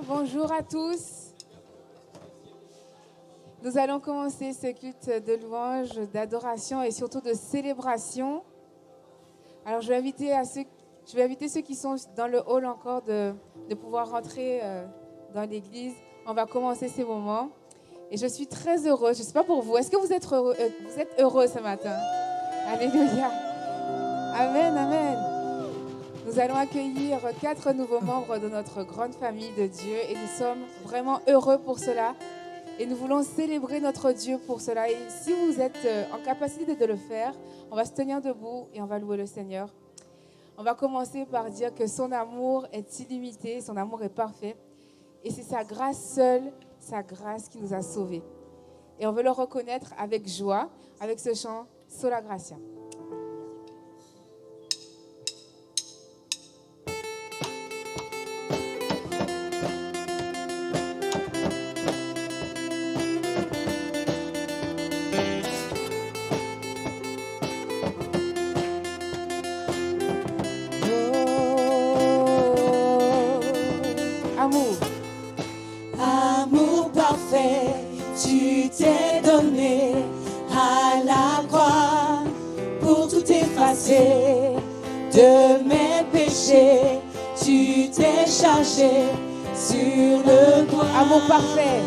Bonjour à tous. Nous allons commencer ce culte de louange, d'adoration et surtout de célébration. Alors je vais inviter ceux qui sont dans le hall encore de pouvoir rentrer dans l'église. On va commencer ces moments. Et je suis très heureuse, je ne sais pas pour vous, est-ce que vous êtes heureux ce matin? Alléluia. Amen, amen. Nous allons accueillir 4 nouveaux membres de notre grande famille de Dieu et nous sommes vraiment heureux pour cela. Et nous voulons célébrer notre Dieu pour cela. Et si vous êtes en capacité de le faire, on va se tenir debout et on va louer le Seigneur. On va commencer par dire que son amour est illimité, son amour est parfait. Et c'est sa grâce seule, sa grâce qui nous a sauvés. Et on veut le reconnaître avec joie, avec ce chant « Sola Gratia ». Amour parfait, tu t'es donné à la croix pour tout effacer de mes péchés. Tu t'es chargé sur le bois. Amour parfait.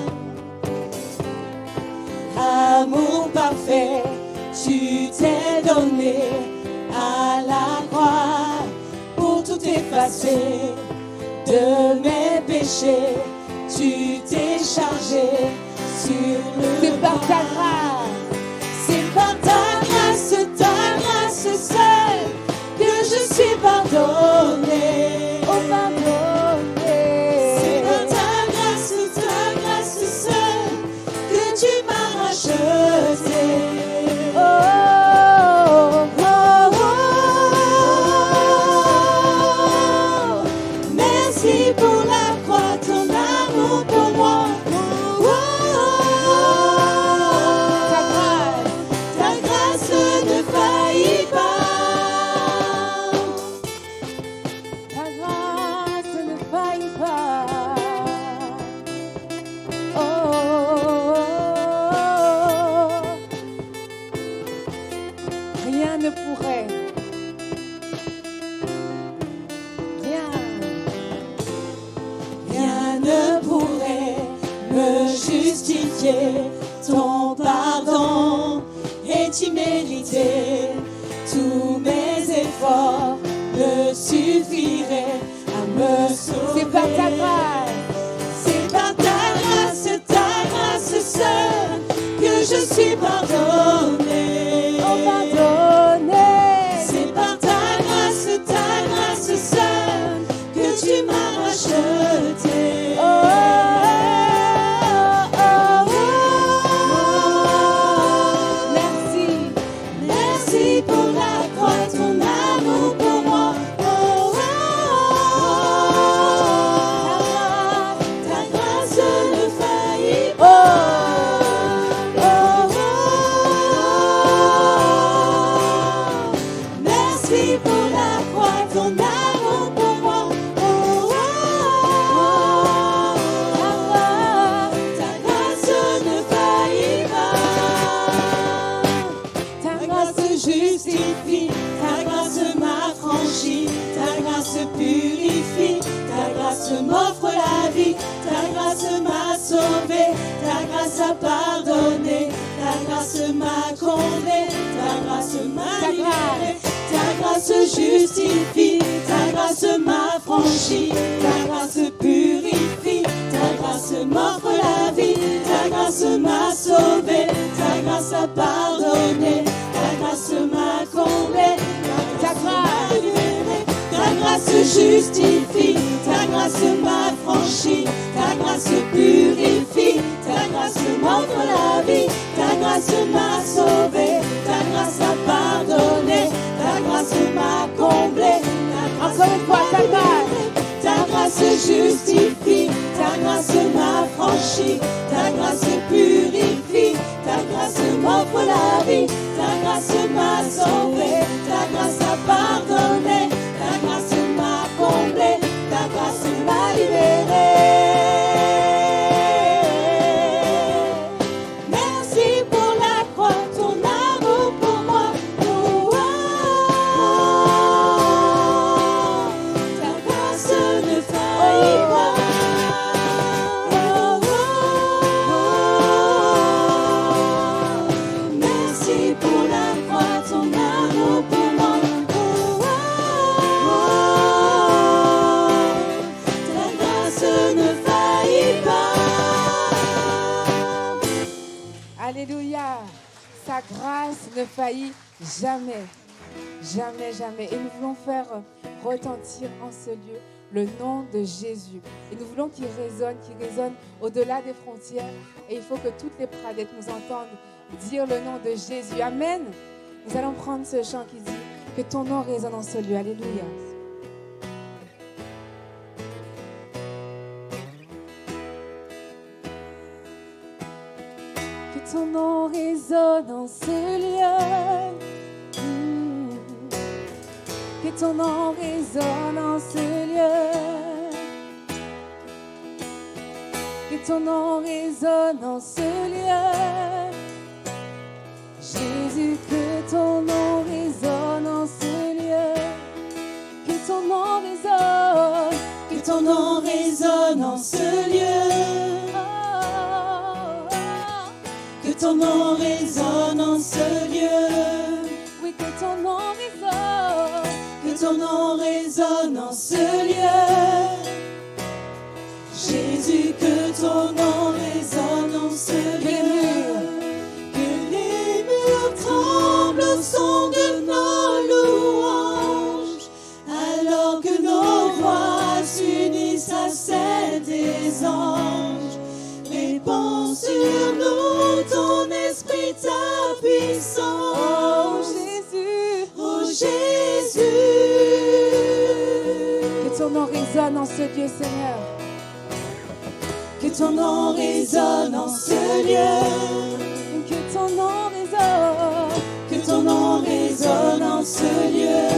Amour parfait, tu t'es donné à la croix pour tout effacer de mes péchés. Tu t'es chargé sur le C'est par ta grâce. C'est par ta grâce seule que je suis pardonné. Oh, pardonné. C'est par ta grâce seule que tu m'as racheté. Merci pour la croix, ton amour pour moi. Ta grâce ne faillit pas. Ta grâce ne faillit pas. Rien ne pourrait. Rien ne pourrait me justifier. Ton pardon est immérité. Tous mes efforts ne suffiraient à me sauver. C'est par ta grâce. C'est par ta grâce seule que je suis pardonné. Oh, pardonné. C'est par ta grâce seule que tu m'as racheté. Merci pour la croix, ton amour pour moi. Ta grâce ne faillit pas. Merci pour la croix, ton amour pour moi. Ta grâce ne faillit pas. Ta grâce justifie, ta grâce m'affranchit, ta grâce purifie, ta grâce m'offre la vie, ta grâce m'a sauvé, ta grâce a pardonné, ta grâce m'a comblé, ta grâce m'a libéré, ta grâce justifie, ta grâce m'affranchit, ta grâce purifie, ta grâce m'offre la vie, ta grâce m'a sauvé, ta grâce a pardonné, ta grâce m'a comblé, ta grâce m'a libéré, ta grâce justifie, ta grâce m'affranchit, ta grâce purifie, ta grâce m'offre la vie, ta grâce m'a sauvé, ta grâce a pardonné, ta grâce m'a comblé, Encore une fois, ta grâce. ta grâce justifie, ta grâce m'affranchit, ta grâce purifie, ta grâce m'offre la vie, ta grâce m'a sauvé, ta grâce a pardonné, ta grâce m'a comblé, ta grâce m'a libéré. Alléluia. Sa grâce ne faillit jamais. Jamais, jamais. Et nous voulons faire retentir en ce lieu le nom de Jésus. Et nous voulons qu'il résonne au-delà des frontières. Et il faut que toutes les pradettes nous entendent dire le nom de Jésus. Amen. Nous allons prendre ce chant qui dit que ton nom résonne en ce lieu. Alléluia. Que ton nom résonne en ce lieu. Que ton nom résonne en ce lieu. Que ton nom résonne en ce lieu. Jésus, que ton nom résonne en ce lieu. Que ton nom résonne. Que ton nom résonne en ce lieu. Que ton nom résonne en ce lieu. Oui, que ton nom résonne. Que ton nom résonne en ce lieu. Jésus, que ton nom résonne en ce lieu. Que les murs tremblent au son de nos louanges, alors que nos voix s'unissent à celles des anges. Répands sur nous ton esprit, ta puissance. Oh Jésus, que ton nom résonne en ce lieu, Seigneur. Que ton nom résonne en ce lieu. Que ton nom résonne. Que ton nom résonne en ce lieu.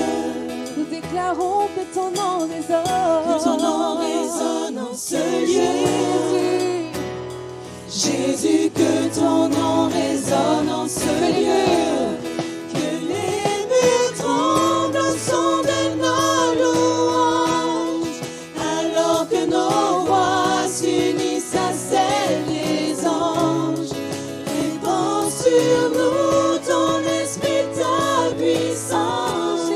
Nous déclarons que ton nom résonne. Que ton nom résonne en ce lieu. Jésus, que ton nom résonne en ce lieu. Que les murs tremblent au son de nos louanges, alors que nos voix s'unissent à celles des anges. Répands sur nous ton esprit, ta puissance.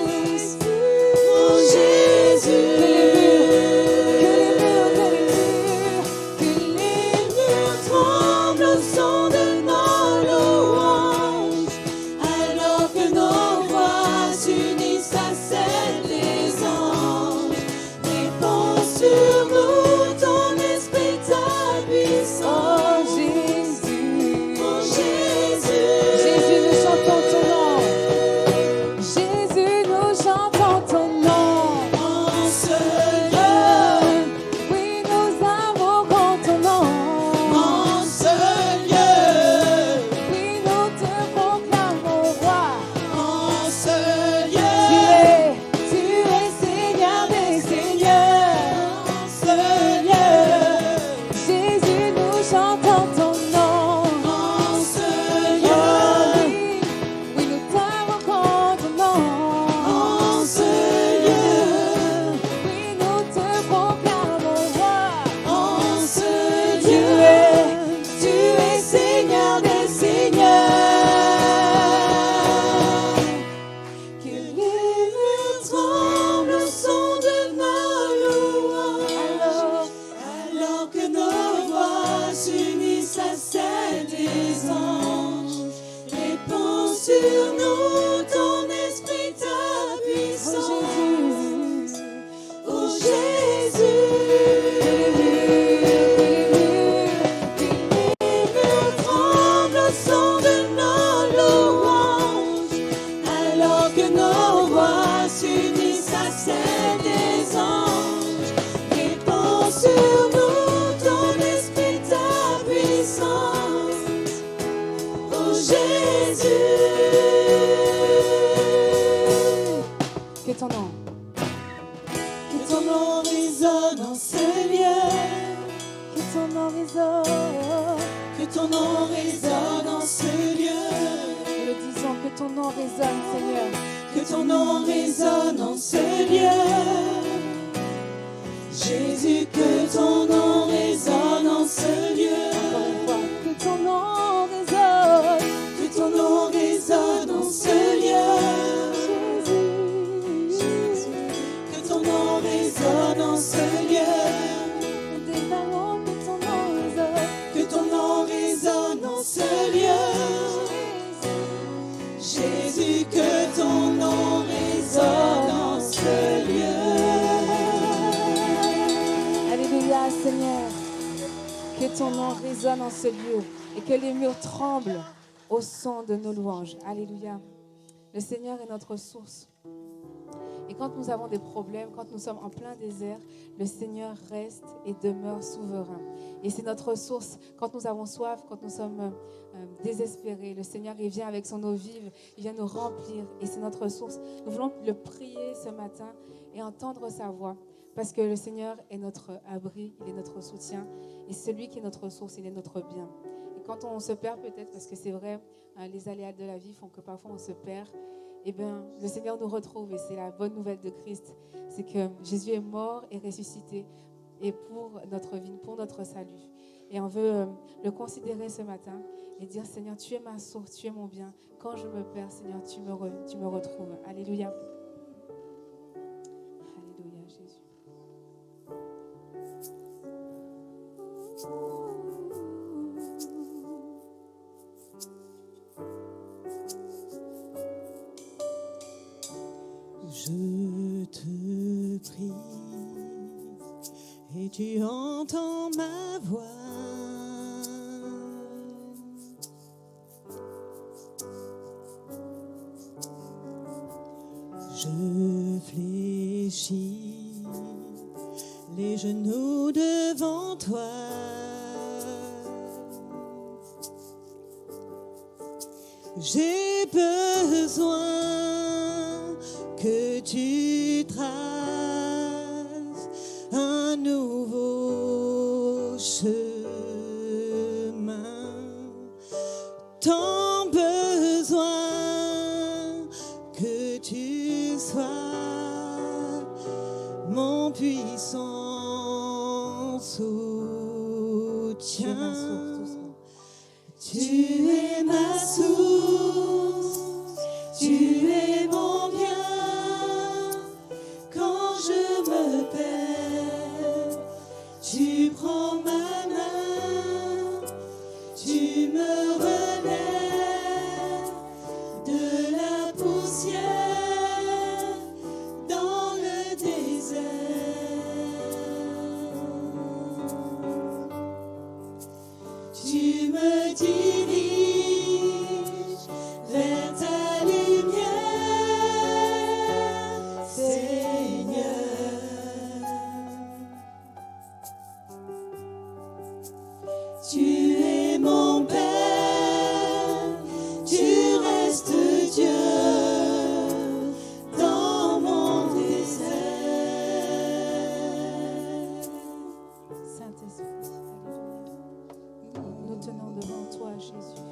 Oh Jésus, que les murs tremblent au son de nos louanges, alors que nos voix s'unissent à celles des anges. Répands sur nous ton esprit, ta puissance. Oh Jésus, Oh Jésus, Jésus, nous chantons ton nom. Jésus, nous chantons ton nom. en ce lieu, Oui, nous invoquons ton nom. en ce lieu, Oui, nous te proclamons roi. en ce lieu, Tu es Seigneur des seigneurs. en ce lieu, Jésus, nous chantons ton nom. en ce Oh lieu, oui, oui, nous t'invoquons ton nom. en ce lieu, Oui, nous te proclamons roi. en ce Tu es Seigneur des seigneurs. Que les murs tremblent au son de nos louanges, alors que nos voix s'unissent à celles des anges. Répands sur nous ton esprit, ta puissance. Oh Jésus, que les murs tremblent au son de nos louanges, alors que nos voix s'unissent à celles des anges. Répands sur nous ton esprit, ta puissance. Oh Jésus, Que ton nom. que ton nom résonne en ce lieu. Que ton nom résonne. Que ton nom résonne en ce lieu. Nous le disons, que ton nom résonne, Seigneur. Que ton nom résonne en ce lieu. Jésus, que ton nom résonne en ce lieu. Encore une fois. Que ton nom résonne. Que ton nom résonne en ce lieu. Jésus. Que ton nom résonne en ce lieu. Nous déclarons que ton nom résonne. Que ton nom résonne en ce lieu. ton nom résonne en ce lieu et que les murs tremblent au son de nos louanges. Alléluia. Le Seigneur est notre source. Et quand nous avons des problèmes, quand nous sommes en plein désert, le Seigneur reste et demeure souverain. Et c'est notre source. Quand nous avons soif, quand nous sommes désespérés, le Seigneur, il vient avec son eau vive, il vient nous remplir. Et c'est notre source. Nous voulons le prier ce matin et entendre sa voix. Parce que le Seigneur est notre abri, il est notre soutien. Et celui qui est notre source, il est notre bien. Et quand on se perd peut-être, parce que c'est vrai, les aléas de la vie font que parfois on se perd, eh bien, le Seigneur nous retrouve et c'est la bonne nouvelle de Christ. C'est que Jésus est mort et ressuscité et pour notre vie, pour notre salut. Et on veut le considérer ce matin et dire, Seigneur, tu es ma source, tu es mon bien. Quand je me perds, Seigneur, tu me retrouves. Alléluia. Alléluia, Jésus. Je te prie et tu entends ma voix. Je fléchis les genoux devant toi. J'ai besoin que tu traces un nouveau chemin. Tant besoin que tu sois mon puissant soutien. Tu es ma source, tu es mon bien. Quand je me perds, tu prends ma main, tu me relèves de la poussière dans le désert. Tu me diriges vers ta lumière, Seigneur. Tu es mon Père, tu restes Dieu dans mon désert. Saint-Esprit, alléluia. Nous tenons devant toi, Jésus.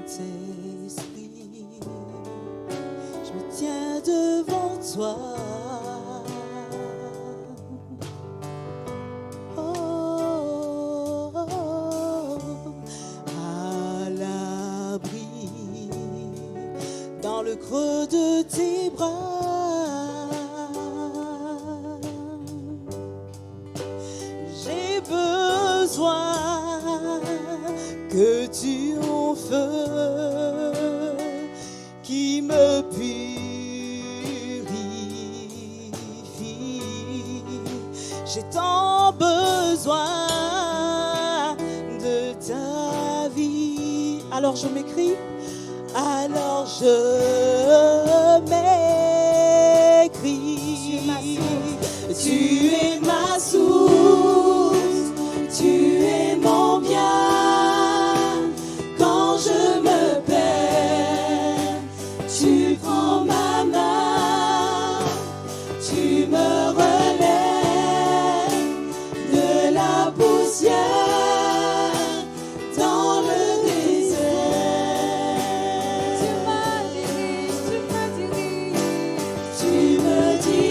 Saint-Esprit, je me tiens devant toi. Oh, à l'abri dans le creux de tes bras. J'ai besoin que tu en feu qui me purifie. J'ai tant besoin de ta vie. Alors je m'écris, alors je m'écris. Tu es ma source, tu es mon bien. Quand je me perds, tu prends ma main, tu me relèves de la poussière dans le désert. Tu m'as dirigé, Tu me dis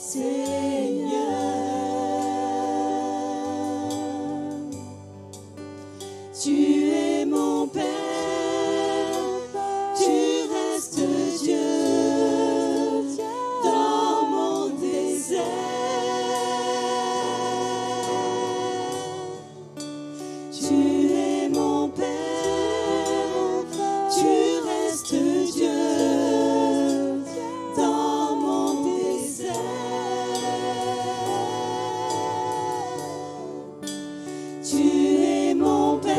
Seigneur. Tu es mon Père, tu restes Dieu dans mon désert. Tu es mon Père, tu restes Dieu dans mon désert. Tu es mon Père,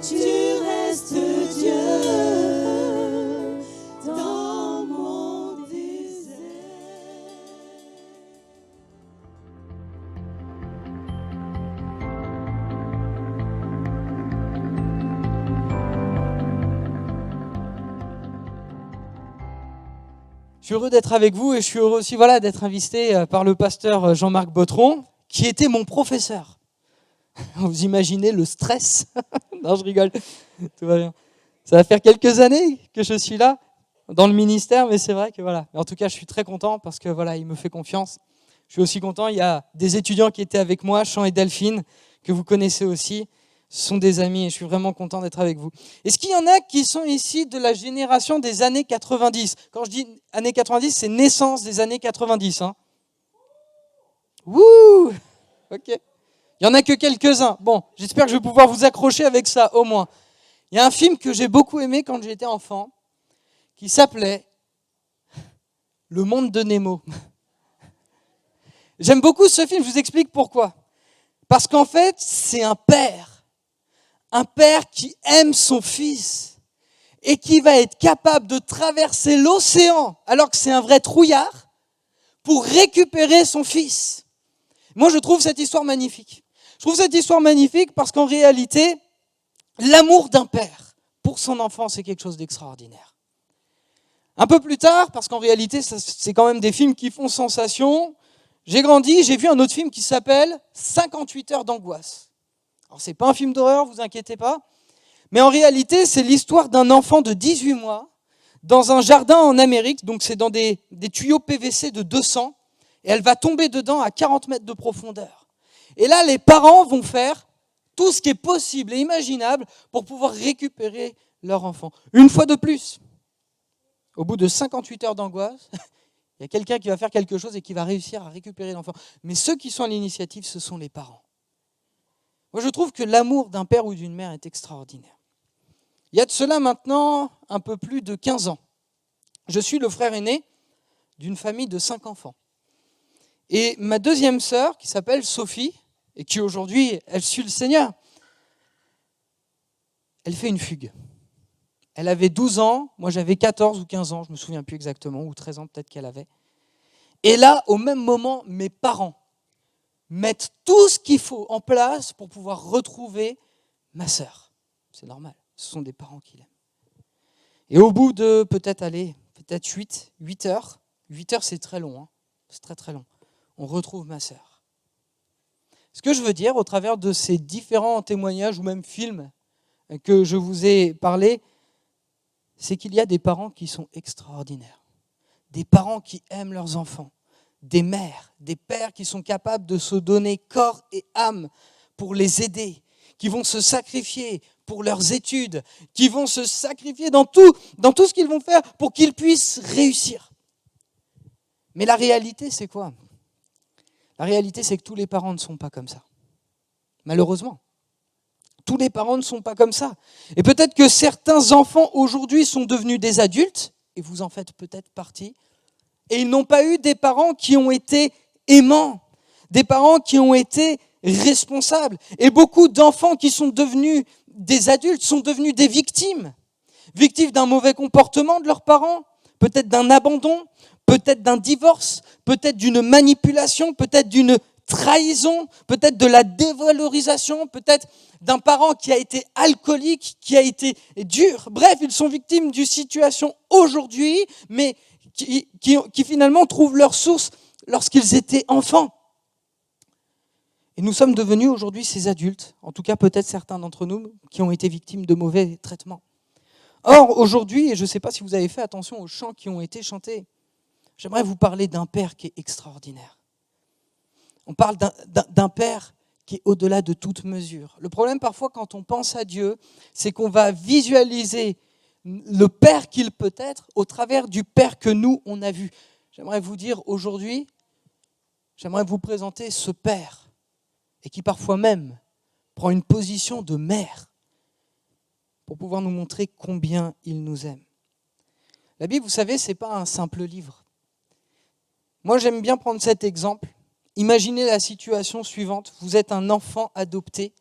tu restes Dieu dans mon désert. Je suis heureux d'être avec vous et je suis heureux aussi d'être invité par le pasteur Jean-Marc Bottron, qui était mon professeur. Vous imaginez le stress? Non, je rigole, tout va bien. Ça va faire quelques années que je suis là, dans le ministère, mais c'est vrai que Mais en tout cas, je suis très content parce que il me fait confiance. Je suis aussi content, il y a des étudiants qui étaient avec moi, Jean et Delphine, que vous connaissez aussi. Ce sont des amis et je suis vraiment content d'être avec vous. Est-ce qu'il y en a qui sont ici de la génération des années 90? Quand je dis années 90, c'est naissance des années 90. Hein. Wouh! Ok. Il n'y en a que quelques-uns. Bon, j'espère que je vais pouvoir vous accrocher avec ça, au moins. Il y a un film que j'ai beaucoup aimé quand j'étais enfant, qui s'appelait Le Monde de Nemo. J'aime beaucoup ce film, je vous explique pourquoi. Parce qu'en fait, c'est un père qui aime son fils et qui va être capable de traverser l'océan, alors que c'est un vrai trouillard, pour récupérer son fils. Moi, je trouve cette histoire magnifique. Je trouve cette histoire magnifique parce qu'en réalité, l'amour d'un père pour son enfant, c'est quelque chose d'extraordinaire. Un peu plus tard, parce qu'en réalité, c'est quand même des films qui font sensation, j'ai grandi, j'ai vu un autre film qui s'appelle 58 heures d'angoisse. Alors, c'est pas un film d'horreur, vous inquiétez pas, mais en réalité, c'est l'histoire d'un enfant de 18 mois dans un jardin en Amérique, donc c'est dans des tuyaux PVC de 200, et elle va tomber dedans à 40 mètres de profondeur. Et là, les parents vont faire tout ce qui est possible et imaginable pour pouvoir récupérer leur enfant. Une fois de plus, au bout de 58 heures d'angoisse, il y a quelqu'un qui va faire quelque chose et qui va réussir à récupérer l'enfant. Mais ceux qui sont à l'initiative, ce sont les parents. Moi, je trouve que l'amour d'un père ou d'une mère est extraordinaire. Il y a de cela maintenant un peu plus de 15 ans. Je suis le frère aîné d'une famille de 5 enfants. Et ma deuxième sœur, qui s'appelle Sophie, et qui aujourd'hui, elle suit le Seigneur, elle fait une fugue. Elle avait 12 ans, moi j'avais 14 ou 15 ans, je ne me souviens plus exactement, ou 13 ans peut-être qu'elle avait. Et là, au même moment, mes parents mettent tout ce qu'il faut en place pour pouvoir retrouver ma sœur. C'est normal, ce sont des parents qui l'aiment. Et au bout de peut-être 8 heures, 8 heures c'est très long, hein, c'est très très long, on retrouve ma sœur. Ce que je veux dire au travers de ces différents témoignages ou même films que je vous ai parlé, c'est qu'il y a des parents qui sont extraordinaires, des parents qui aiment leurs enfants, des mères, des pères qui sont capables de se donner corps et âme pour les aider, qui vont se sacrifier pour leurs études, qui vont se sacrifier dans tout ce qu'ils vont faire pour qu'ils puissent réussir. Mais la réalité, c'est quoi ? La réalité, c'est que tous les parents ne sont pas comme ça. Malheureusement. Tous les parents ne sont pas comme ça. Et peut-être que certains enfants aujourd'hui sont devenus des adultes, et vous en faites peut-être partie, et ils n'ont pas eu des parents qui ont été aimants, des parents qui ont été responsables. Et beaucoup d'enfants qui sont devenus des adultes sont devenus des victimes. Victimes d'un mauvais comportement de leurs parents, peut-être d'un abandon, peut-être d'un divorce, peut-être d'une manipulation, peut-être d'une trahison, peut-être de la dévalorisation, peut-être d'un parent qui a été alcoolique, qui a été dur. Bref, ils sont victimes d'une situation aujourd'hui, mais qui finalement trouvent leur source lorsqu'ils étaient enfants. Et nous sommes devenus aujourd'hui ces adultes, en tout cas peut-être certains d'entre nous, qui ont été victimes de mauvais traitements. Or, aujourd'hui, et je ne sais pas si vous avez fait attention aux chants qui ont été chantés, j'aimerais vous parler d'un Père qui est extraordinaire. On parle d'un Père qui est au-delà de toute mesure. Le problème parfois quand on pense à Dieu, c'est qu'on va visualiser le Père qu'il peut être au travers du Père que nous, on a vu. J'aimerais vous dire aujourd'hui, j'aimerais vous présenter ce Père et qui parfois même prend une position de mère pour pouvoir nous montrer combien il nous aime. La Bible, vous savez, ce n'est pas un simple livre. Moi, j'aime bien prendre cet exemple. Imaginez la situation suivante. Vous êtes un enfant adopté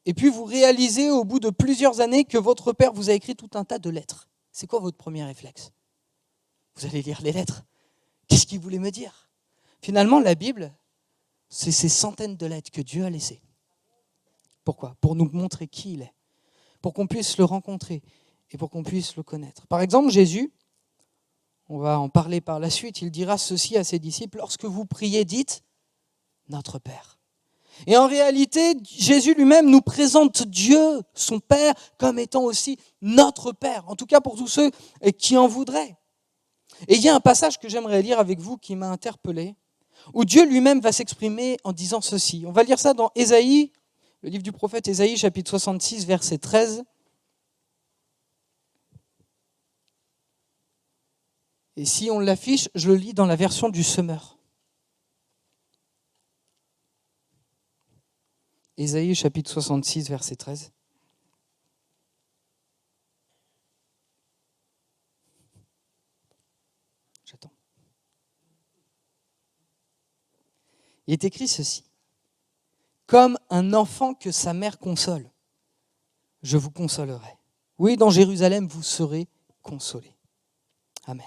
et puis vous réalisez au bout de plusieurs années que votre père vous a écrit tout un tas de lettres. C'est quoi votre premier réflexe ? Vous allez lire les lettres. Qu'est-ce qu'il voulait me dire ? Finalement, la Bible, c'est ces centaines de lettres que Dieu a laissées. Pourquoi ? Pour nous montrer qui il est, pour qu'on puisse le rencontrer et pour qu'on puisse le connaître. Par exemple, Jésus, on va en parler par la suite, il dira ceci à ses disciples, lorsque vous priez, dites « Notre Père ». Et en réalité, Jésus lui-même nous présente Dieu, son Père, comme étant aussi notre Père, en tout cas pour tous ceux qui en voudraient. Et il y a un passage que j'aimerais lire avec vous qui m'a interpellé, où Dieu lui-même va s'exprimer en disant ceci. On va lire ça dans Ésaïe, le livre du prophète Ésaïe, chapitre 66, verset 13. Et si on l'affiche, je le lis dans la version du Semeur. Ésaïe, chapitre 66, verset 13. J'attends. Il est écrit ceci. Comme un enfant que sa mère console, je vous consolerai. Oui, dans Jérusalem, vous serez consolés. Amen.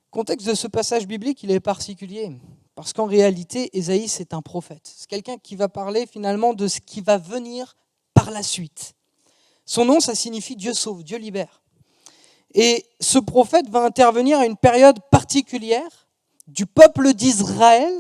Le contexte de ce passage biblique, il est particulier, parce qu'en réalité, Ésaïe, c'est un prophète. C'est quelqu'un qui va parler finalement de ce qui va venir par la suite. Son nom, ça signifie Dieu sauve, Dieu libère. Et ce prophète va intervenir à une période particulière du peuple d'Israël,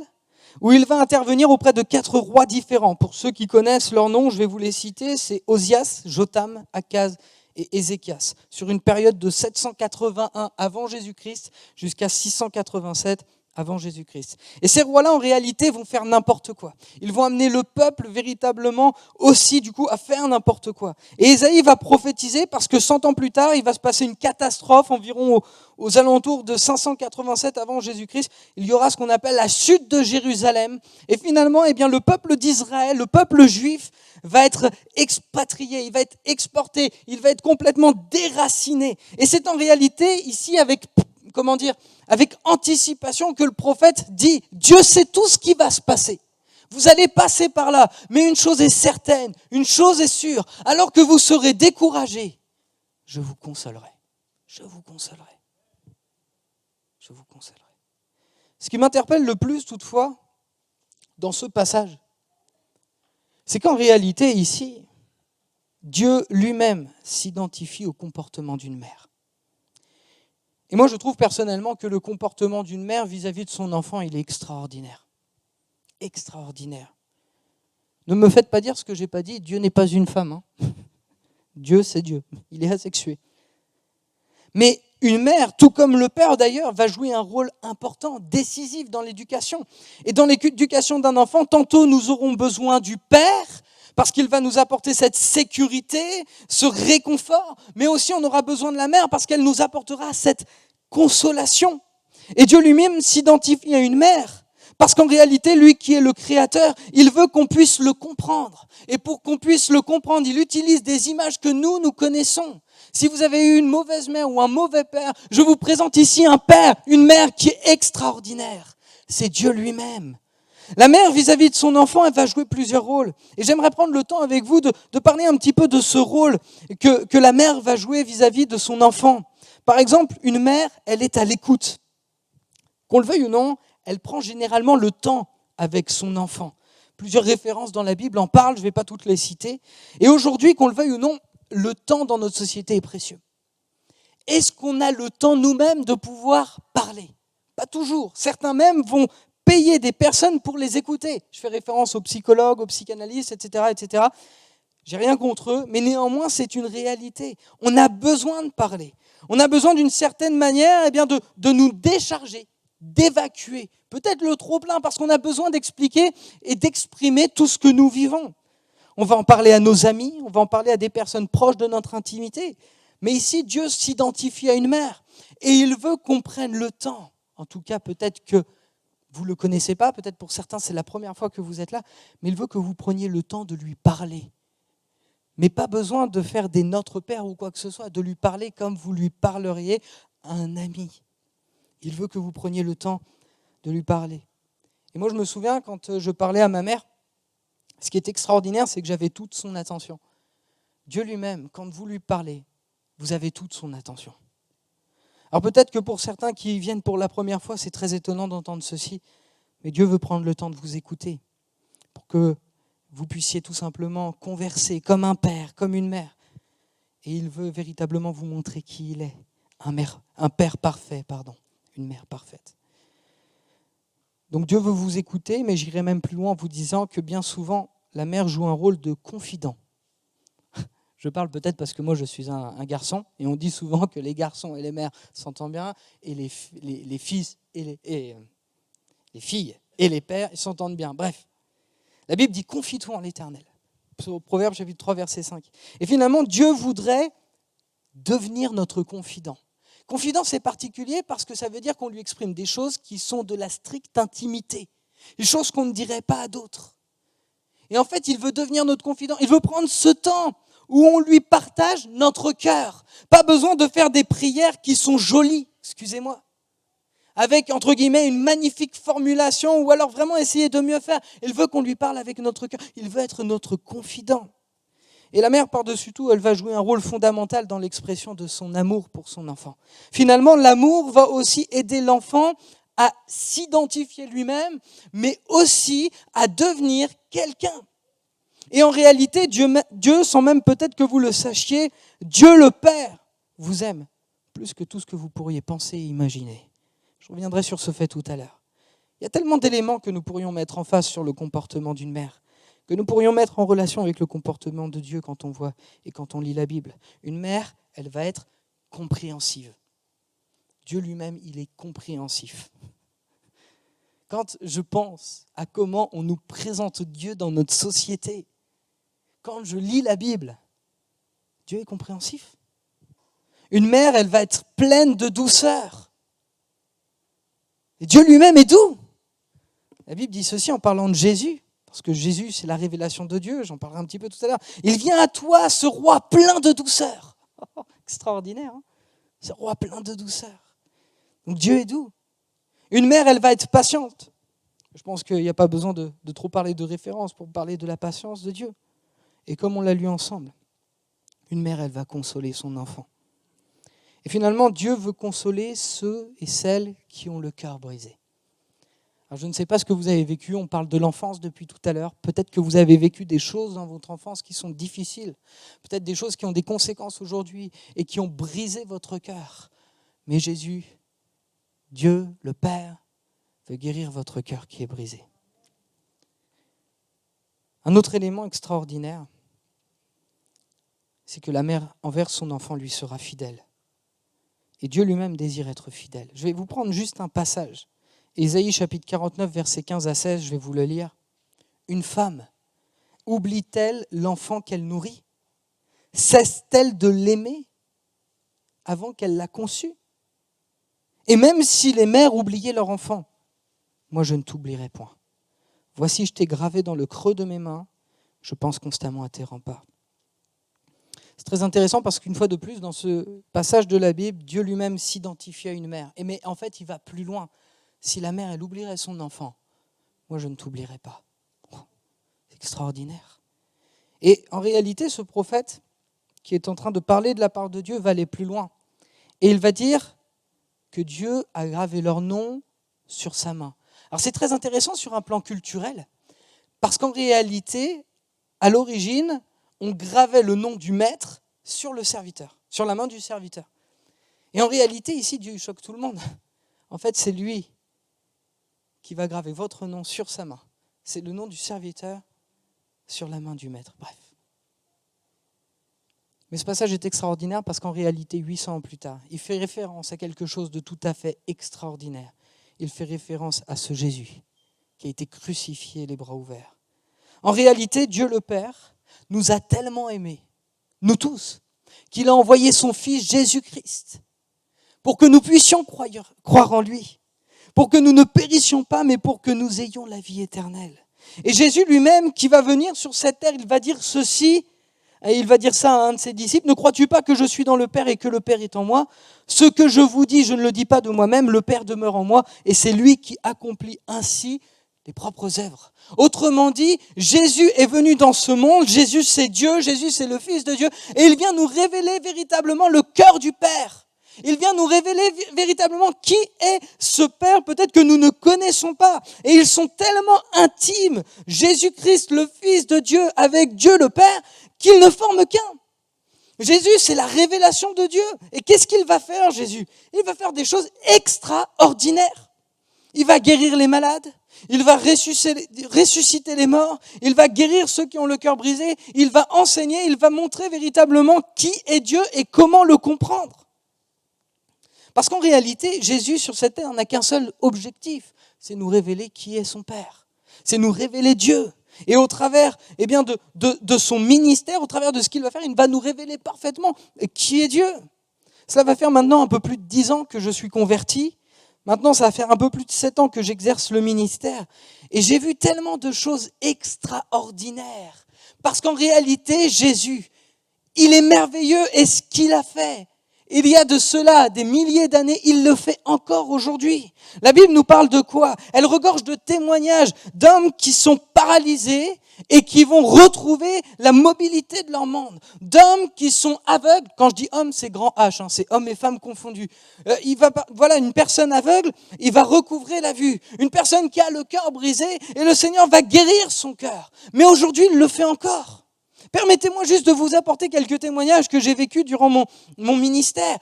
où il va intervenir auprès de 4 rois différents. Pour ceux qui connaissent leurs noms, je vais vous les citer, c'est Osias, Jotham, Akaz et Ézéchias, sur une période de 781 avant Jésus-Christ jusqu'à 687 avant Jésus-Christ. Et ces rois-là, en réalité, vont faire n'importe quoi. Ils vont amener le peuple véritablement aussi, du coup, à faire n'importe quoi. Et Ésaïe va prophétiser parce que 100 ans plus tard, il va se passer une catastrophe environ aux alentours de 587 avant Jésus-Christ. Il y aura ce qu'on appelle la chute de Jérusalem. Et finalement, eh bien, le peuple d'Israël, le peuple juif, va être expatrié, il va être exporté, il va être complètement déraciné. Et c'est en réalité ici avec anticipation que le prophète dit, Dieu sait tout ce qui va se passer. Vous allez passer par là, mais une chose est certaine, une chose est sûre, alors que vous serez découragés, je vous consolerai, je vous consolerai, je vous consolerai. Ce qui m'interpelle le plus toutefois, dans ce passage, c'est qu'en réalité ici, Dieu lui-même s'identifie au comportement d'une mère. Et moi, je trouve personnellement que le comportement d'une mère vis-à-vis de son enfant, il est extraordinaire. Extraordinaire. Ne me faites pas dire ce que je n'ai pas dit. Dieu n'est pas une femme. Dieu, c'est Dieu. Il est asexué. Mais une mère, tout comme le père d'ailleurs, va jouer un rôle important, décisif dans l'éducation. Et dans l'éducation d'un enfant, tantôt nous aurons besoin du père, parce qu'il va nous apporter cette sécurité, ce réconfort, mais aussi on aura besoin de la mère parce qu'elle nous apportera cette consolation. Et Dieu lui-même s'identifie à une mère, parce qu'en réalité, lui qui est le créateur, il veut qu'on puisse le comprendre. Et pour qu'on puisse le comprendre, il utilise des images que nous connaissons. Si vous avez eu une mauvaise mère ou un mauvais père, je vous présente ici un père, une mère qui est extraordinaire. C'est Dieu lui-même. La mère, vis-à-vis de son enfant, elle va jouer plusieurs rôles. Et j'aimerais prendre le temps avec vous de parler un petit peu de ce rôle que la mère va jouer vis-à-vis de son enfant. Par exemple, une mère, elle est à l'écoute. Qu'on le veuille ou non, elle prend généralement le temps avec son enfant. Plusieurs références dans la Bible en parlent, je ne vais pas toutes les citer. Et aujourd'hui, qu'on le veuille ou non, le temps dans notre société est précieux. Est-ce qu'on a le temps nous-mêmes de pouvoir parler ? Pas toujours. Certains même vont payer des personnes pour les écouter. Je fais référence aux psychologues, aux psychanalystes, etc., etc. J'ai rien contre eux, mais néanmoins, c'est une réalité. On a besoin de parler. On a besoin d'une certaine manière de nous décharger, d'évacuer. Peut-être le trop-plein parce qu'on a besoin d'expliquer et d'exprimer tout ce que nous vivons. On va en parler à nos amis, on va en parler à des personnes proches de notre intimité. Mais ici, Dieu s'identifie à une mère et il veut qu'on prenne le temps. En tout cas, peut-être que vous ne le connaissez pas, peut-être pour certains c'est la première fois que vous êtes là, mais il veut que vous preniez le temps de lui parler. Mais pas besoin de faire des Notre Père ou quoi que ce soit, de lui parler comme vous lui parleriez à un ami. Il veut que vous preniez le temps de lui parler. Et moi je me souviens quand je parlais à ma mère, ce qui est extraordinaire, c'est que j'avais toute son attention. Dieu lui-même, quand vous lui parlez, vous avez toute son attention. Alors peut-être que pour certains qui viennent pour la première fois, c'est très étonnant d'entendre ceci, mais Dieu veut prendre le temps de vous écouter pour que vous puissiez tout simplement converser comme un père, comme une mère. Et il veut véritablement vous montrer qui il est, un père parfait, une mère parfaite. Donc Dieu veut vous écouter, mais j'irai même plus loin en vous disant que bien souvent, la mère joue un rôle de confident. Je parle peut-être parce que moi je suis un garçon, et on dit souvent que les garçons et les mères s'entendent bien, et les fils et les filles et les pères s'entendent bien. Bref, la Bible dit « confie-toi en l'Éternel ». Proverbe chapitre 3, verset 5. Et finalement, Dieu voudrait devenir notre confident. Confident, c'est particulier parce que ça veut dire qu'on lui exprime des choses qui sont de la stricte intimité, des choses qu'on ne dirait pas à d'autres. Et en fait, il veut devenir notre confident. Il veut prendre ce temps où on lui partage notre cœur. Pas besoin de faire des prières qui sont jolies, excusez-moi, avec, entre guillemets, une magnifique formulation ou alors vraiment essayer de mieux faire. Il veut qu'on lui parle avec notre cœur. Il veut être notre confident. Et la mère, par-dessus tout, elle va jouer un rôle fondamental dans l'expression de son amour pour son enfant. Finalement, l'amour va aussi aider l'enfant à s'identifier lui-même, mais aussi à devenir quelqu'un. Et en réalité, Dieu, sans même peut-être que vous le sachiez, Dieu le Père vous aime plus que tout ce que vous pourriez penser et imaginer. Je reviendrai sur ce fait tout à l'heure. Il y a tellement d'éléments que nous pourrions mettre en face sur le comportement d'une mère, que nous pourrions mettre en relation avec le comportement de Dieu quand on voit et quand on lit la Bible. Une mère, elle va être compréhensive. Dieu lui-même, il est compréhensif. Quand je pense à comment on nous présente Dieu dans notre société, quand je lis la Bible, Dieu est compréhensif. Une mère, elle va être pleine de douceur. Et Dieu lui-même est doux. La Bible dit ceci en parlant de Jésus, parce que Jésus, c'est la révélation de Dieu, j'en parlerai un petit peu tout à l'heure. Il vient à toi, ce roi plein de douceur. Extraordinaire, hein, ce roi plein de douceur. Donc Dieu est doux. Une mère, elle va être patiente. Je pense qu'il n'y a pas besoin de trop parler de référence pour parler de la patience de Dieu. Et comme on l'a lu ensemble, une mère, elle va consoler son enfant. Et finalement, Dieu veut consoler ceux et celles qui ont le cœur brisé. Alors, je ne sais pas ce que vous avez vécu, on parle de l'enfance depuis tout à l'heure. Peut-être que vous avez vécu des choses dans votre enfance qui sont difficiles. Peut-être des choses qui ont des conséquences aujourd'hui et qui ont brisé votre cœur. Mais Jésus, Dieu, le Père, veut guérir votre cœur qui est brisé. Un autre élément extraordinaire, c'est que la mère envers son enfant lui sera fidèle. Et Dieu lui-même désire être fidèle. Je vais vous prendre juste un passage. Ésaïe chapitre 49, versets 15 à 16, je vais vous le lire. Une femme oublie-t-elle l'enfant qu'elle nourrit ? Cesse-t-elle de l'aimer avant qu'elle l'a conçu ? Et même si les mères oubliaient leur enfant, moi je ne t'oublierai point. Voici, je t'ai gravé dans le creux de mes mains, je pense constamment à tes remparts. C'est très intéressant parce qu'une fois de plus, dans ce passage de la Bible, Dieu lui-même s'identifie à une mère. Mais en fait, il va plus loin. Si la mère, elle oublierait son enfant, moi je ne t'oublierai pas. C'est extraordinaire. Et en réalité, ce prophète qui est en train de parler de la part de Dieu va aller plus loin. Et il va dire que Dieu a gravé leur nom sur sa main. Alors c'est très intéressant sur un plan culturel, parce qu'en réalité, à l'origine, on gravait le nom du maître sur le serviteur, sur la main du serviteur. Et en réalité, ici, Dieu choque tout le monde. En fait, c'est lui qui va graver votre nom sur sa main. C'est le nom du serviteur sur la main du maître. Bref. Mais ce passage est extraordinaire parce qu'en réalité, 800 ans plus tard, il fait référence à quelque chose de tout à fait extraordinaire. Il fait référence à ce Jésus qui a été crucifié les bras ouverts. En réalité, Dieu le Père nous a tellement aimés, nous tous, qu'il a envoyé son Fils Jésus-Christ pour que nous puissions croire en lui, pour que nous ne périssions pas, mais pour que nous ayons la vie éternelle. Et Jésus lui-même, qui va venir sur cette terre, il va dire ceci, et il va dire ça à un de ses disciples, « Ne crois-tu pas que je suis dans le Père et que le Père est en moi ? Ce que je vous dis, je ne le dis pas de moi-même, le Père demeure en moi, et c'est lui qui accomplit ainsi les propres œuvres. » Autrement dit, Jésus est venu dans ce monde, Jésus c'est Dieu, Jésus c'est le Fils de Dieu, et il vient nous révéler véritablement le cœur du Père. Il vient nous révéler véritablement qui est ce Père, peut-être que nous ne connaissons pas. Et ils sont tellement intimes, Jésus-Christ, le Fils de Dieu, avec Dieu le Père, qu'ils ne forment qu'un. Jésus, c'est la révélation de Dieu. Et qu'est-ce qu'il va faire, Jésus ? Il va faire des choses extraordinaires. Il va guérir les malades, il va ressusciter les morts, il va guérir ceux qui ont le cœur brisé, il va enseigner, il va montrer véritablement qui est Dieu et comment le comprendre. Parce qu'en réalité, Jésus sur cette terre n'a qu'un seul objectif, c'est nous révéler qui est son Père. C'est nous révéler Dieu. Et au travers de son ministère, au travers de ce qu'il va faire, il va nous révéler parfaitement qui est Dieu. Cela va faire maintenant un peu plus de 10 ans que je suis converti. Maintenant, ça va faire un peu plus de 7 ans que j'exerce le ministère. Et j'ai vu tellement de choses extraordinaires. Parce qu'en réalité, Jésus, il est merveilleux et ce qu'il a fait, il y a de cela des milliers d'années, il le fait encore aujourd'hui. La Bible nous parle de quoi ? Elle regorge de témoignages d'hommes qui sont paralysés et qui vont retrouver la mobilité de leur monde. D'hommes qui sont aveugles, quand je dis hommes, c'est grand H, c'est hommes et femmes confondus. Voilà, une personne aveugle, il va recouvrer la vue. Une personne qui a le cœur brisé et le Seigneur va guérir son cœur. Mais aujourd'hui, il le fait encore. Permettez-moi juste de vous apporter quelques témoignages que j'ai vécus durant mon ministère.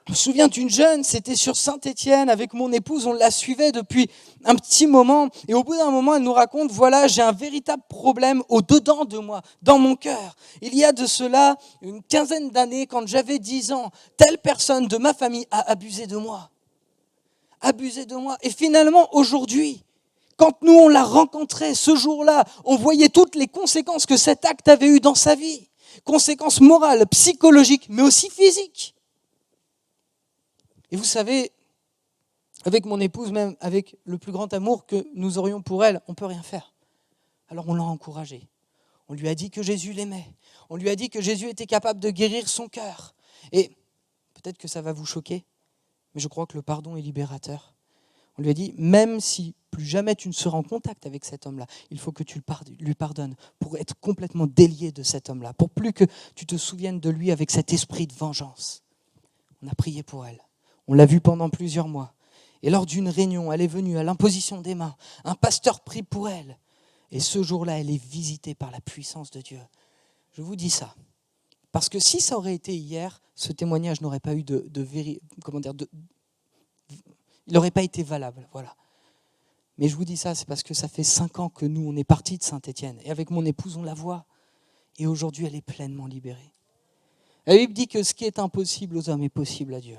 Je me souviens d'une jeune, c'était sur Saint-Étienne, avec mon épouse, on la suivait depuis un petit moment. Et au bout d'un moment, elle nous raconte, voilà, j'ai un véritable problème au-dedans de moi, dans mon cœur. Il y a de cela une quinzaine d'années, quand j'avais 10 ans, telle personne de ma famille a abusé de moi. Abusé de moi. Et finalement, aujourd'hui, quand nous, on l'a rencontré ce jour-là, on voyait toutes les conséquences que cet acte avait eues dans sa vie. Conséquences morales, psychologiques, mais aussi physiques. Et vous savez, avec mon épouse, même avec le plus grand amour que nous aurions pour elle, on ne peut rien faire. Alors on l'a encouragée. On lui a dit que Jésus l'aimait. On lui a dit que Jésus était capable de guérir son cœur. Et peut-être que ça va vous choquer, mais je crois que le pardon est libérateur. On lui a dit, même si plus jamais tu ne seras en contact avec cet homme-là, il faut que tu lui pardonnes pour être complètement délié de cet homme-là, pour plus que tu te souviennes de lui avec cet esprit de vengeance. On a prié pour elle. On l'a vue pendant plusieurs mois. Et lors d'une réunion, elle est venue à l'imposition des mains. Un pasteur prie pour elle. Et ce jour-là, elle est visitée par la puissance de Dieu. Je vous dis ça. Parce que si ça aurait été hier, ce témoignage n'aurait pas eu il n'aurait pas été valable. Voilà. Mais je vous dis ça, c'est parce que ça fait 5 ans que nous, on est partis de Saint-Étienne. Et avec mon épouse, on la voit. Et aujourd'hui, elle est pleinement libérée. La Bible dit que ce qui est impossible aux hommes est possible à Dieu.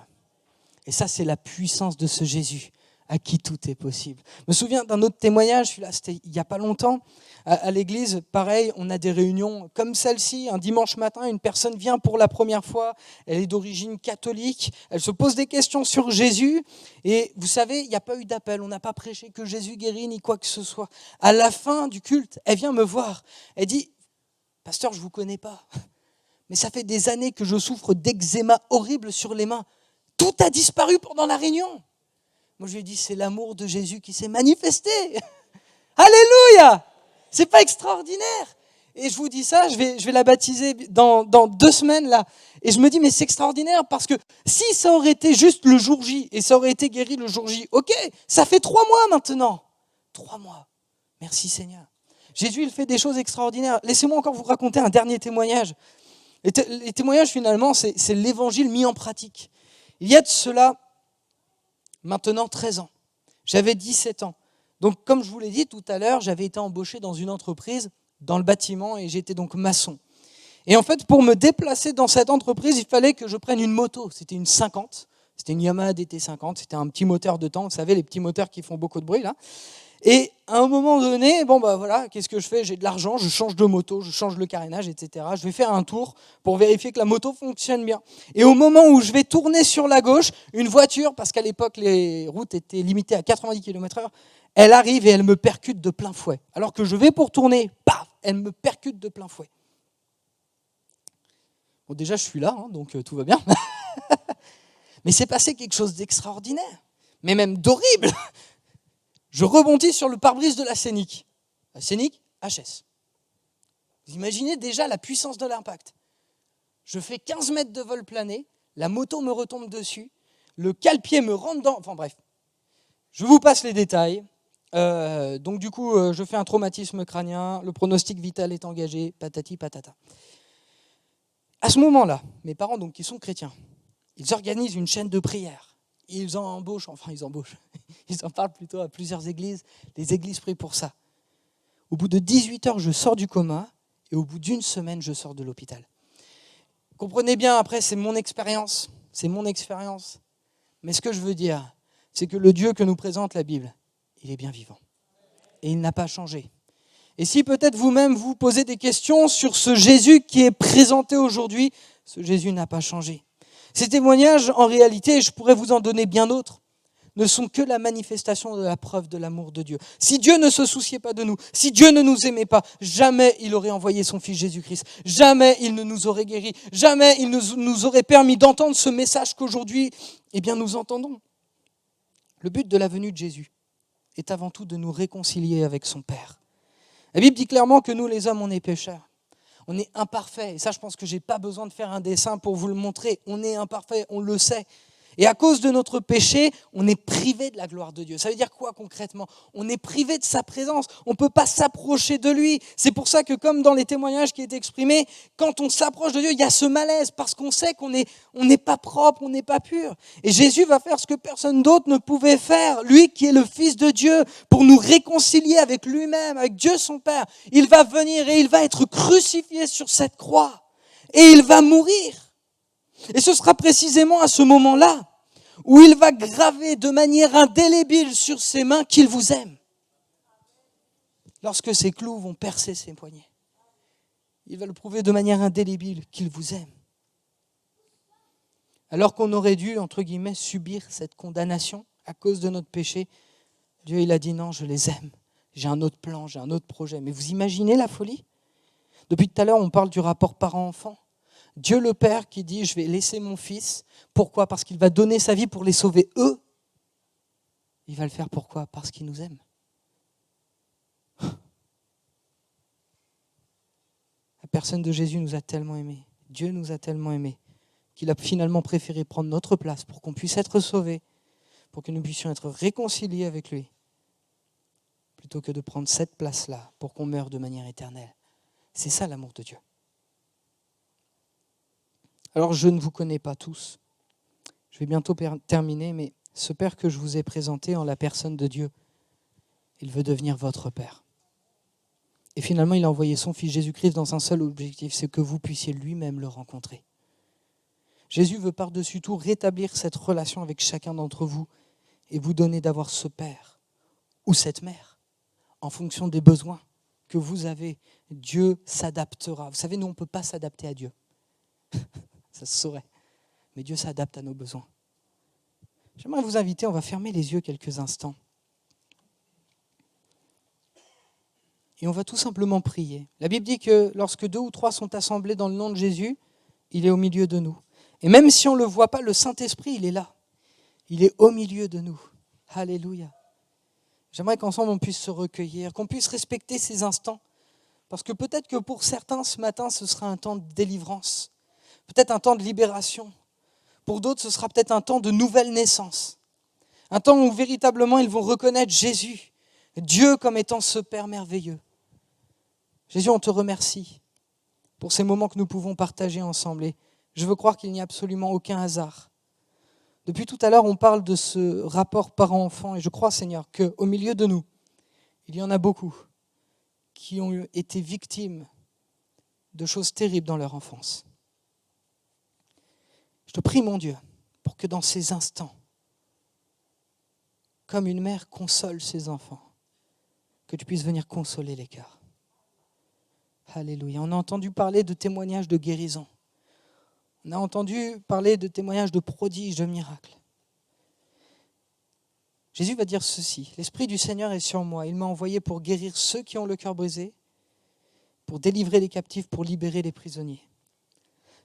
Et ça, c'est la puissance de ce Jésus à qui tout est possible. Je me souviens d'un autre témoignage, c'était il n'y a pas longtemps, à l'église, pareil, on a des réunions comme celle-ci, un dimanche matin, une personne vient pour la première fois, elle est d'origine catholique, elle se pose des questions sur Jésus, et vous savez, il n'y a pas eu d'appel, on n'a pas prêché que Jésus guérit, ni quoi que ce soit. À la fin du culte, elle vient me voir, elle dit, « Pasteur, je ne vous connais pas, mais ça fait des années que je souffre d'eczéma horrible sur les mains. Tout a disparu pendant la réunion. » Moi, je lui ai dit, c'est l'amour de Jésus qui s'est manifesté. Alléluia! C'est pas extraordinaire? Et je vous dis ça, je vais la baptiser dans 2 semaines, là. Et je me dis, mais c'est extraordinaire parce que si ça aurait été juste le jour J et ça aurait été guéri le jour J, ok, ça fait 3 mois maintenant. 3 mois. Merci Seigneur. Jésus, il fait des choses extraordinaires. Laissez-moi encore vous raconter un dernier témoignage. Les témoignages, finalement, c'est l'évangile mis en pratique. Il y a de cela maintenant 13 ans. J'avais 17 ans. Donc, comme je vous l'ai dit tout à l'heure, j'avais été embauché dans une entreprise, dans le bâtiment, et j'étais donc maçon. Et en fait, pour me déplacer dans cette entreprise, il fallait que je prenne une moto. C'était une 50, c'était une Yamaha DT50, c'était un petit moteur de temps, vous savez, les petits moteurs qui font beaucoup de bruit là. Et à un moment donné, qu'est-ce que je fais ? J'ai de l'argent, je change de moto, je change le carénage, etc. Je vais faire un tour pour vérifier que la moto fonctionne bien. Et au moment où je vais tourner sur la gauche, une voiture, parce qu'à l'époque les routes étaient limitées à 90 km/h, elle arrive et elle me percute de plein fouet. Alors que je vais pour tourner, paf, elle me percute de plein fouet. Bon, déjà je suis là, donc tout va bien. Mais c'est passé quelque chose d'extraordinaire, mais même d'horrible. Je rebondis sur le pare-brise de la Scénic. La Scénic HS. Vous imaginez déjà la puissance de l'impact. Je fais 15 mètres de vol plané, la moto me retombe dessus, le cale-pied me rentre dans... Enfin bref, je vous passe les détails. Donc du coup, je fais un traumatisme crânien, le pronostic vital est engagé, patati patata. À ce moment-là, mes parents, donc, qui sont chrétiens, ils organisent une chaîne de prière. Ils en parlent plutôt à plusieurs églises. Les églises prient pour ça. Au bout de 18 heures, je sors du coma et au bout d'une semaine, je sors de l'hôpital. Comprenez bien, après, c'est mon expérience. Mais ce que je veux dire, c'est que le Dieu que nous présente la Bible, il est bien vivant. Et il n'a pas changé. Et si peut-être vous-même vous posez des questions sur ce Jésus qui est présenté aujourd'hui, ce Jésus n'a pas changé. Ces témoignages, en réalité, je pourrais vous en donner bien d'autres, ne sont que la manifestation de la preuve de l'amour de Dieu. Si Dieu ne se souciait pas de nous, si Dieu ne nous aimait pas, jamais il aurait envoyé son Fils Jésus-Christ, jamais il ne nous aurait guéris, jamais il nous aurait permis d'entendre ce message qu'aujourd'hui, nous entendons. Le but de la venue de Jésus est avant tout de nous réconcilier avec son Père. La Bible dit clairement que nous, les hommes, on est pécheurs. On est imparfait. Et ça, je pense que je n'ai pas besoin de faire un dessin pour vous le montrer. On est imparfait, on le sait. Et à cause de notre péché, on est privé de la gloire de Dieu. Ça veut dire quoi concrètement ? On est privé de sa présence. On ne peut pas s'approcher de lui. C'est pour ça que, comme dans les témoignages qui étaient exprimés, quand on s'approche de Dieu, il y a ce malaise parce qu'on sait qu'on n'est pas propre, on n'est pas pur. Et Jésus va faire ce que personne d'autre ne pouvait faire. Lui qui est le Fils de Dieu, pour nous réconcilier avec lui-même, avec Dieu son Père. Il va venir et il va être crucifié sur cette croix. Et il va mourir. Et ce sera précisément à ce moment-là où il va graver de manière indélébile sur ses mains qu'il vous aime. Lorsque ses clous vont percer ses poignets, il va le prouver de manière indélébile qu'il vous aime. Alors qu'on aurait dû, entre guillemets, subir cette condamnation à cause de notre péché, Dieu il a dit non, je les aime. J'ai un autre plan, j'ai un autre projet. Mais vous imaginez la folie ? Depuis tout à l'heure, on parle du rapport parent-enfant. Dieu le Père qui dit, je vais laisser mon fils. Pourquoi ? Parce qu'il va donner sa vie pour les sauver eux. Il va le faire pourquoi ? Parce qu'il nous aime. La personne de Jésus nous a tellement aimés. Dieu nous a tellement aimés qu'il a finalement préféré prendre notre place pour qu'on puisse être sauvés, pour que nous puissions être réconciliés avec lui, plutôt que de prendre cette place-là pour qu'on meure de manière éternelle. C'est ça l'amour de Dieu. Alors je ne vous connais pas tous. Je vais bientôt terminer, mais ce Père que je vous ai présenté en la personne de Dieu, il veut devenir votre Père. Et finalement, il a envoyé son Fils Jésus-Christ dans un seul objectif, c'est que vous puissiez lui-même le rencontrer. Jésus veut par-dessus tout rétablir cette relation avec chacun d'entre vous et vous donner d'avoir ce Père ou cette mère en fonction des besoins que vous avez. Dieu s'adaptera. Vous savez, nous, on ne peut pas s'adapter à Dieu. Ça se saurait. Mais Dieu s'adapte à nos besoins. J'aimerais vous inviter, on va fermer les yeux quelques instants. Et on va tout simplement prier. La Bible dit que lorsque 2 ou 3 sont assemblés dans le nom de Jésus, il est au milieu de nous. Et même si on ne le voit pas, le Saint-Esprit, il est là. Il est au milieu de nous. Alléluia. J'aimerais qu'ensemble on puisse se recueillir, qu'on puisse respecter ces instants. Parce que peut-être que pour certains, ce matin, ce sera un temps de délivrance. Peut-être un temps de libération. Pour d'autres, ce sera peut-être un temps de nouvelle naissance. Un temps où véritablement ils vont reconnaître Jésus, Dieu comme étant ce Père merveilleux. Jésus, on te remercie pour ces moments que nous pouvons partager ensemble. Et je veux croire qu'il n'y a absolument aucun hasard. Depuis tout à l'heure, on parle de ce rapport parent-enfant. Et je crois, Seigneur, qu'au milieu de nous, il y en a beaucoup qui ont été victimes de choses terribles dans leur enfance. Je te prie, mon Dieu, pour que dans ces instants, comme une mère console ses enfants, que tu puisses venir consoler les cœurs. Alléluia. On a entendu parler de témoignages de guérison. On a entendu parler de témoignages de prodiges, de miracles. Jésus va dire ceci: l'Esprit du Seigneur est sur moi. Il m'a envoyé pour guérir ceux qui ont le cœur brisé, pour délivrer les captifs, pour libérer les prisonniers.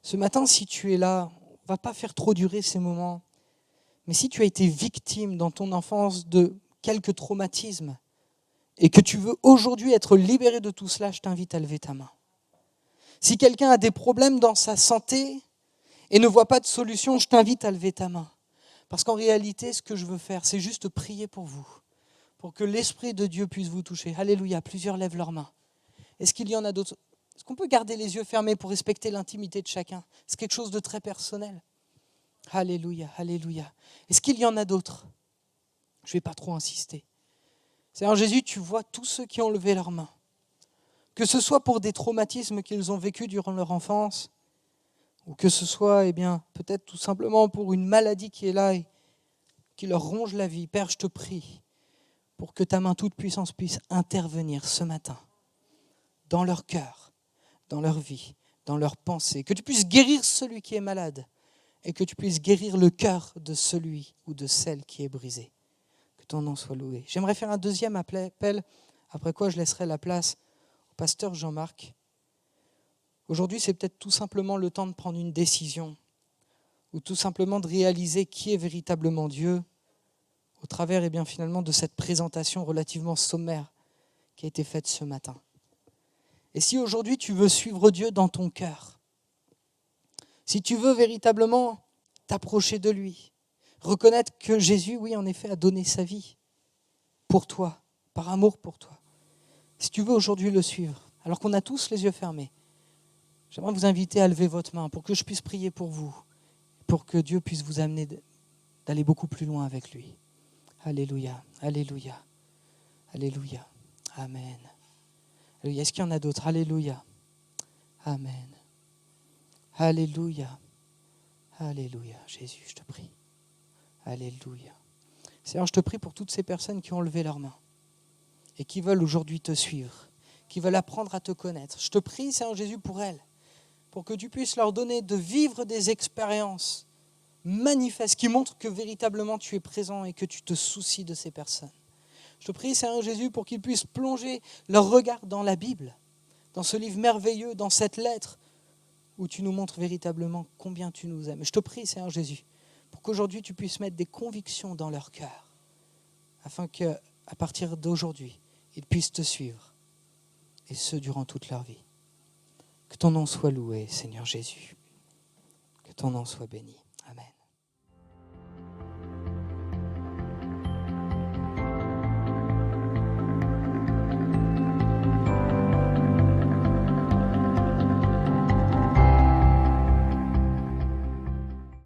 Ce matin, si tu es là, on ne va pas faire trop durer ces moments, mais si tu as été victime dans ton enfance de quelques traumatismes et que tu veux aujourd'hui être libéré de tout cela, je t'invite à lever ta main. Si quelqu'un a des problèmes dans sa santé et ne voit pas de solution, je t'invite à lever ta main. Parce qu'en réalité, ce que je veux faire, c'est juste prier pour vous, pour que l'Esprit de Dieu puisse vous toucher. Alléluia, plusieurs lèvent leurs mains. Est-ce qu'il y en a d'autres? Est-ce qu'on peut garder les yeux fermés pour respecter l'intimité de chacun? C'est quelque chose de très personnel. Alléluia, alléluia. Est-ce qu'il y en a d'autres? Je ne vais pas trop insister. Seigneur Jésus, tu vois tous ceux qui ont levé leurs mains. Que ce soit pour des traumatismes qu'ils ont vécus durant leur enfance, ou que ce soit peut-être tout simplement pour une maladie qui est là et qui leur ronge la vie. Père, je te prie pour que ta main toute puissance puisse intervenir ce matin dans leur cœur, dans leur vie, dans leurs pensées. Que tu puisses guérir celui qui est malade et que tu puisses guérir le cœur de celui ou de celle qui est brisé. Que ton nom soit loué. J'aimerais faire un deuxième appel, après quoi je laisserai la place au pasteur Jean-Marc. Aujourd'hui, c'est peut-être tout simplement le temps de prendre une décision ou tout simplement de réaliser qui est véritablement Dieu au travers finalement de cette présentation relativement sommaire qui a été faite ce matin. Et si aujourd'hui tu veux suivre Dieu dans ton cœur, si tu veux véritablement t'approcher de lui, reconnaître que Jésus, oui, en effet, a donné sa vie pour toi, par amour pour toi. Si tu veux aujourd'hui le suivre, alors qu'on a tous les yeux fermés, j'aimerais vous inviter à lever votre main pour que je puisse prier pour vous, pour que Dieu puisse vous amener d'aller beaucoup plus loin avec lui. Alléluia, alléluia, alléluia, amen. Alléluia. Est-ce qu'il y en a d'autres? Alléluia, amen. Alléluia, alléluia. Jésus, je te prie. Alléluia. Seigneur, je te prie pour toutes ces personnes qui ont levé leurs mains et qui veulent aujourd'hui te suivre, qui veulent apprendre à te connaître. Je te prie, Seigneur Jésus, pour elles, pour que tu puisses leur donner de vivre des expériences manifestes qui montrent que véritablement tu es présent et que tu te soucies de ces personnes. Je te prie, Seigneur Jésus, pour qu'ils puissent plonger leur regard dans la Bible, dans ce livre merveilleux, dans cette lettre où tu nous montres véritablement combien tu nous aimes. Je te prie, Seigneur Jésus, pour qu'aujourd'hui tu puisses mettre des convictions dans leur cœur, afin qu'à partir d'aujourd'hui, ils puissent te suivre, et ce durant toute leur vie. Que ton nom soit loué, Seigneur Jésus. Que ton nom soit béni.